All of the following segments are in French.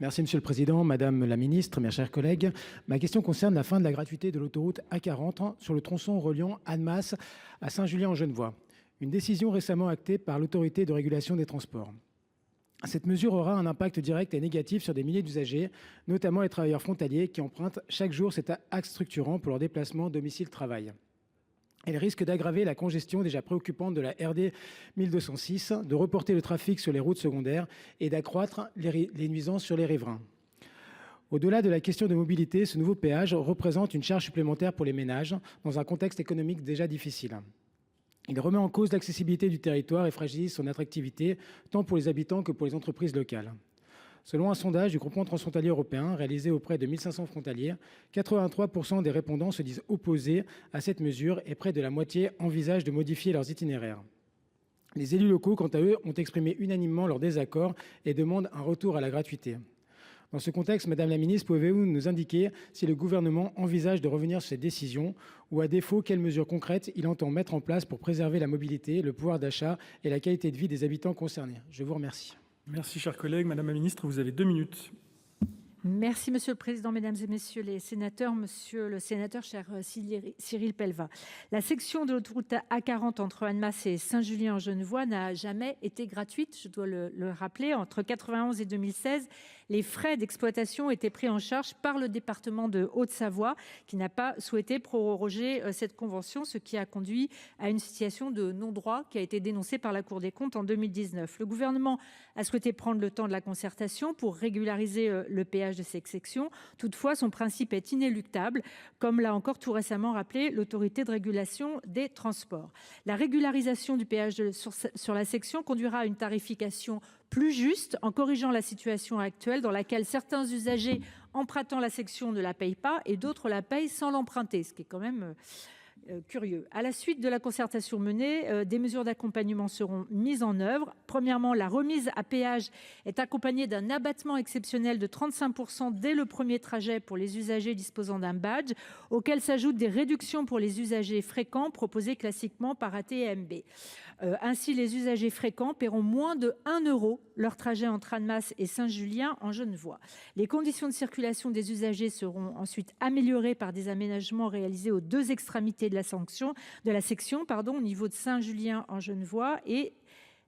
Merci Monsieur le Président, Madame la Ministre, mes chers collègues. Ma question concerne la fin de la gratuité de l'autoroute A40 sur le tronçon reliant Annemasse à Saint-Julien-en-Genevois. Une décision récemment actée par l'Autorité de régulation des transports. Cette mesure aura un impact direct et négatif sur des milliers d'usagers, notamment les travailleurs frontaliers qui empruntent chaque jour cet axe structurant pour leur déplacement domicile-travail. Elle risque d'aggraver la congestion déjà préoccupante de la RD 1206, de reporter le trafic sur les routes secondaires et d'accroître les nuisances sur les riverains. Au-delà de la question de mobilité, ce nouveau péage représente une charge supplémentaire pour les ménages dans un contexte économique déjà difficile. Il remet en cause l'accessibilité du territoire et fragilise son attractivité, tant pour les habitants que pour les entreprises locales. Selon un sondage du groupement transfrontalier européen réalisé auprès de 1500 frontaliers, 83% des répondants se disent opposés à cette mesure et près de la moitié envisagent de modifier leurs itinéraires. Les élus locaux, quant à eux, ont exprimé unanimement leur désaccord et demandent un retour à la gratuité. Dans ce contexte, Madame la Ministre, pouvez-vous nous indiquer si le gouvernement envisage de revenir sur cette décision ou à défaut, quelles mesures concrètes il entend mettre en place pour préserver la mobilité, le pouvoir d'achat et la qualité de vie des habitants concernés? Je vous remercie. Merci, cher collègue. Madame la Ministre, vous avez 2 minutes. Merci Monsieur le Président, Mesdames et Messieurs les sénateurs, Monsieur le Sénateur, cher Cyril Pellevat. La section de l'autoroute A40 entre Annemasse et Saint-Julien-en-Genevois n'a jamais été gratuite, je dois le rappeler. Entre 91 et 2016, les frais d'exploitation étaient pris en charge par le département de Haute-Savoie, qui n'a pas souhaité proroger cette convention, ce qui a conduit à une situation de non-droit qui a été dénoncée par la Cour des comptes en 2019. Le gouvernement a souhaité prendre le temps de la concertation pour régulariser le péage de cette section. Toutefois, son principe est inéluctable, comme l'a encore tout récemment rappelé l'Autorité de régulation des transports. La régularisation du péage sur la section conduira à une tarification plus juste en corrigeant la situation actuelle dans laquelle certains usagers empruntant la section ne la payent pas et d'autres la payent sans l'emprunter, ce qui est quand même curieux. À la suite de la concertation menée, des mesures d'accompagnement seront mises en œuvre. Premièrement, la remise à péage est accompagnée d'un abattement exceptionnel de 35% dès le premier trajet pour les usagers disposant d'un badge, auquel s'ajoutent des réductions pour les usagers fréquents proposées classiquement par ATMB. Ainsi, les usagers fréquents paieront moins de 1 € leur trajet entre Annemasse et Saint-Julien-en-Genevois. Les conditions de circulation des usagers seront ensuite améliorées par des aménagements réalisés aux deux extrémités de la section, au niveau de Saint-Julien-en-Genevois et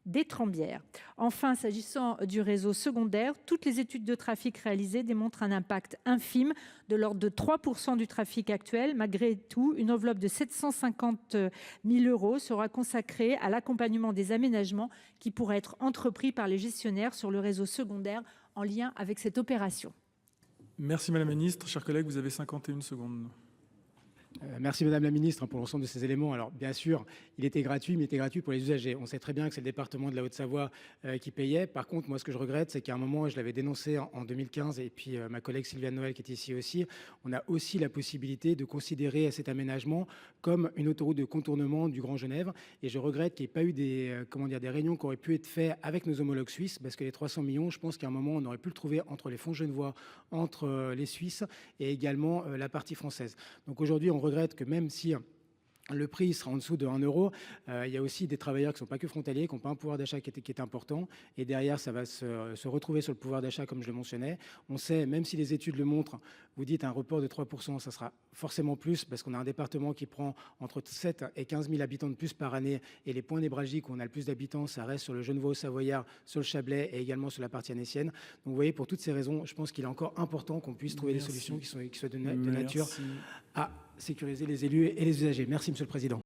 d'Étrembières. Enfin, s'agissant du réseau secondaire, toutes les études de trafic réalisées démontrent un impact infime de l'ordre de 3% du trafic actuel. Malgré tout, une enveloppe de 750 000 € sera consacrée à l'accompagnement des aménagements qui pourraient être entrepris par les gestionnaires sur le réseau secondaire en lien avec cette opération. Merci Madame la Ministre. Chers collègues, vous avez 51 secondes. Merci Madame la Ministre pour l'ensemble de ces éléments. Alors bien sûr, il était gratuit, mais il était gratuit pour les usagers. On sait très bien que c'est le département de la Haute-Savoie qui payait. Par contre, moi ce que je regrette, c'est qu'à un moment, je l'avais dénoncé en 2015, et puis ma collègue Sylviane Noël qui est ici aussi, on a aussi la possibilité de considérer cet aménagement comme une autoroute de contournement du Grand Genève. Et je regrette qu'il n'y ait pas eu des réunions qui auraient pu être faites avec nos homologues suisses, parce que les 300 millions, je pense qu'à un moment, on aurait pu le trouver entre les fonds genevois, entre les Suisses et également la partie française. Donc aujourd'hui, on regrette que même si le prix sera en dessous de 1 €, il y a aussi des travailleurs qui ne sont pas que frontaliers, qui n'ont pas un pouvoir d'achat qui est important. Et derrière, ça va se retrouver sur le pouvoir d'achat, comme je le mentionnais. On sait, même si les études le montrent, vous dites un report de 3%, ça sera forcément plus, parce qu'on a un département qui prend entre 7 et 15 000 habitants de plus par année. Et les points névralgiques où on a le plus d'habitants, ça reste sur le Genevois-Savoyard, sur le Chablais et également sur la partie annécienne. Donc vous voyez, pour toutes ces raisons, je pense qu'il est encore important qu'on puisse trouver des solutions qui soient de nature à sécuriser les élus et les usagers. Merci Monsieur le Président.